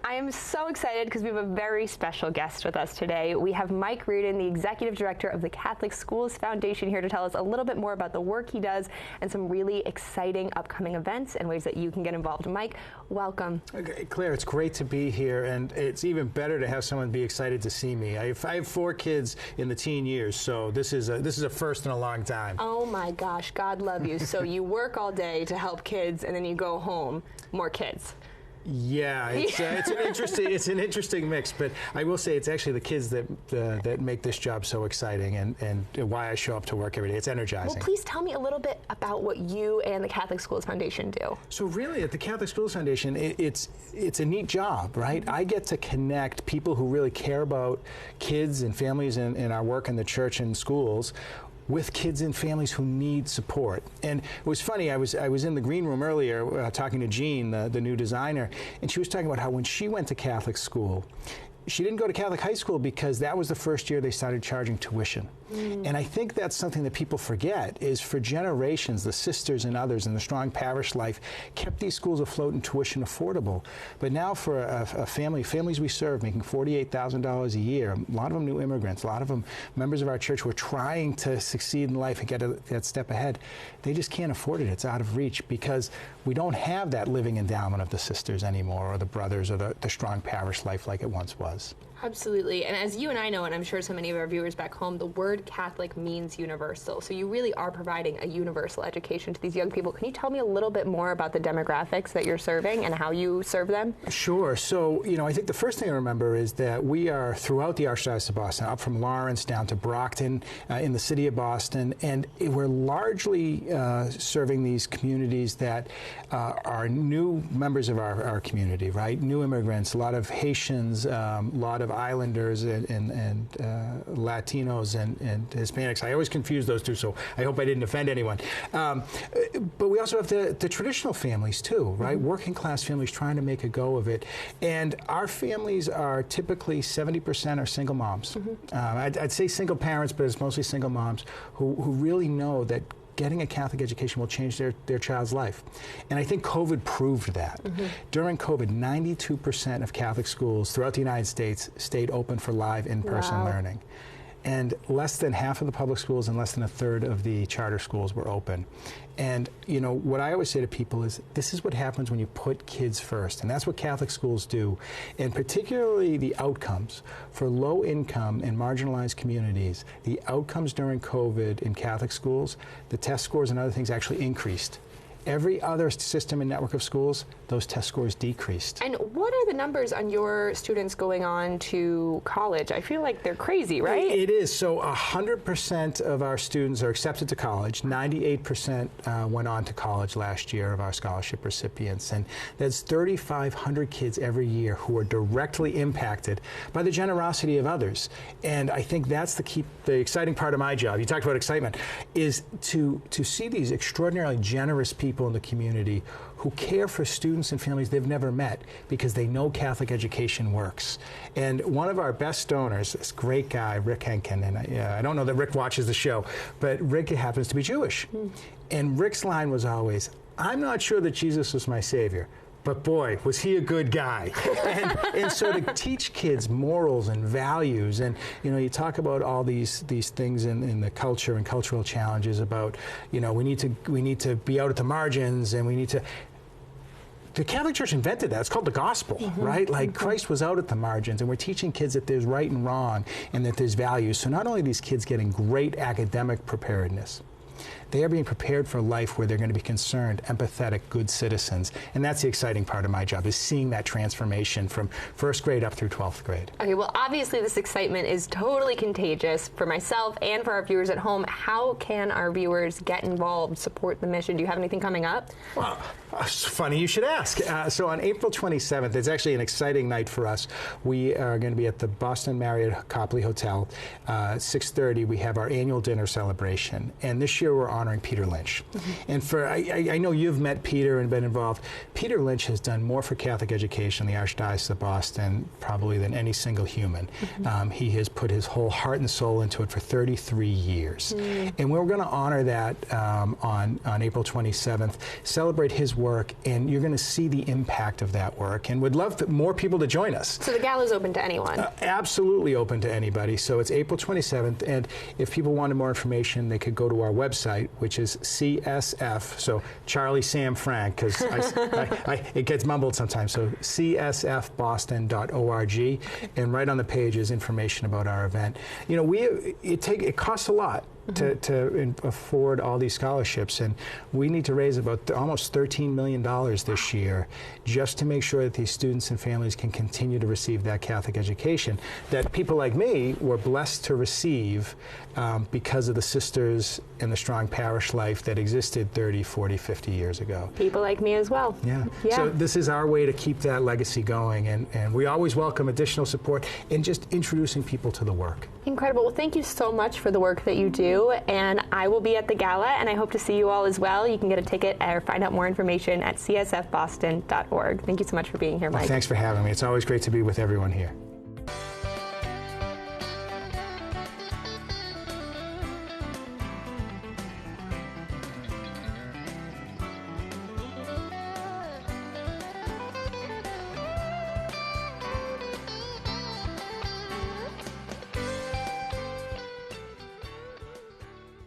I am so excited because we have a very special guest with us today. We have Mike Reardon, the Executive Director of the Catholic Schools Foundation, here to tell us a little bit more about the work he does and some really exciting upcoming events and ways that you can get involved. Mike, welcome. Okay, Claire, it's great to be here, and it's even better to have someone be excited to see me. I have 4 kids in the teen years, so this is a first in a long time. Oh my gosh, God love you. So you work all day to help kids, and then you go home, more kids. Yeah, it's an interesting mix, but I will say it's actually the kids that make this job so exciting and why I show up to work every day. It's energizing. Well, please tell me a little bit about what you and the Catholic Schools Foundation do. So really, at the Catholic Schools Foundation, it's a neat job, right? I get to connect people who really care about kids and families in our work in the church and schools with kids and families who need support. And it was funny, I was in the green room earlier talking to Jean, the new designer, and she was talking about how when she went to Catholic school, she didn't go to Catholic high school because that was the first year they started charging tuition. And I think that's something that people forget, is for generations, the sisters and others in the strong parish life kept these schools afloat and tuition affordable. But now for a families we serve making $48,000 a year, a lot of them new immigrants, a lot of them members of our church who are trying to succeed in life and get that step ahead, they just can't afford it. It's out of reach because we don't have that living endowment of the sisters anymore, or the brothers, or the strong parish life like it once was. Absolutely. And as you and I know, and I'm sure so many of our viewers back home, the word Catholic means universal. So you really are providing a universal education to these young people. Can you tell me a little bit more about the demographics that you're serving and how you serve them? Sure. So, I think the first thing to remember is that we are throughout the Archdiocese of Boston, up from Lawrence down to Brockton in the city of Boston, and we're largely serving these communities that are new members of our community, right? New immigrants, a lot of Haitians, a lot of Islanders and Latinos and Hispanics. I always confuse those two, so I hope I didn't offend anyone. But we also have the traditional families too, right? Working class families trying to make a go of it. And our families are typically 70% are single moms. I'd say single parents, but it's mostly single moms who really know that getting a Catholic education will change their child's life. And I think COVID proved that. During COVID, 92% of Catholic schools throughout the United States stayed open for live in-person learning. And less than half of the public schools and less than a third of the charter schools were open. And, what I always say to people is, this is what happens when you put kids first. And that's what Catholic schools do. And particularly the outcomes for low-income and marginalized communities, the outcomes during COVID in Catholic schools, the test scores and other things actually increased. Every other system and network of schools, those test scores decreased. And what are the numbers on your students going on to college? I feel like they're crazy, right? It is. So 100% of our students are accepted to college. 98% went on to college last year of our scholarship recipients. And that's 3,500 kids every year who are directly impacted by the generosity of others. And I think that's the exciting part of my job. You talked about excitement, is to see these extraordinarily generous people in the community who care for students and families they've never met because they know Catholic education works. And one of our best donors, this great guy, Rick Henkin, and I don't know that Rick watches the show, but Rick happens to be Jewish. And Rick's line was always, "I'm not sure that Jesus was my Savior, but boy, was he a good guy." and so to teach kids morals and values, and you talk about all these things in the culture and cultural challenges about, we need to be out at the margins, and we need to. The Catholic Church invented that. It's called the gospel, right? Like Christ was out at the margins, and we're teaching kids that there's right and wrong and that there's values. So not only are these kids getting great academic preparedness, they are being prepared for life where they're going to be concerned, empathetic, good citizens. And that's the exciting part of my job, is seeing that transformation from first grade up through 12th grade. Okay, well, obviously this excitement is totally contagious for myself and for our viewers at home. How can our viewers get involved, support the mission? Do you have anything coming up? Well, it's funny you should ask. So on April 27th, it's actually an exciting night for us. We are going to be at the Boston Marriott Copley Hotel. 6:30, we have our annual dinner celebration. And this year, year we're honoring Peter Lynch. And I know you've met Peter and been involved. Peter Lynch has done more for Catholic education in the Archdiocese of Boston probably than any single human. He has put his whole heart and soul into it for 33 years. And we're going to honor that on April 27th, celebrate his work, and you're going to see the impact of that work. And would love more people to join us. So the gala is open to anyone? Absolutely open to anybody. So it's April 27th, and if people wanted more information, they could go to our website, which is CSF, so Charlie, Sam, Frank, because it gets mumbled sometimes, so csfboston.org, and right on the page is information about our event. You know, it costs a lot to afford all these scholarships, and we need to raise about almost $13 million this year just to make sure that these students and families can continue to receive that Catholic education that people like me were blessed to receive because of the sisters and the strong parish life that existed 30, 40, 50 years ago. People like me as well. Yeah. So this is our way to keep that legacy going, and we always welcome additional support in just introducing people to the work. Incredible. Well, thank you so much for the work that you do. And I will be at the gala, and I hope to see you all as well. You can get a ticket or find out more information at csfboston.org. Thank you so much for being here, Mike. Well, thanks for having me. It's always great to be with everyone here.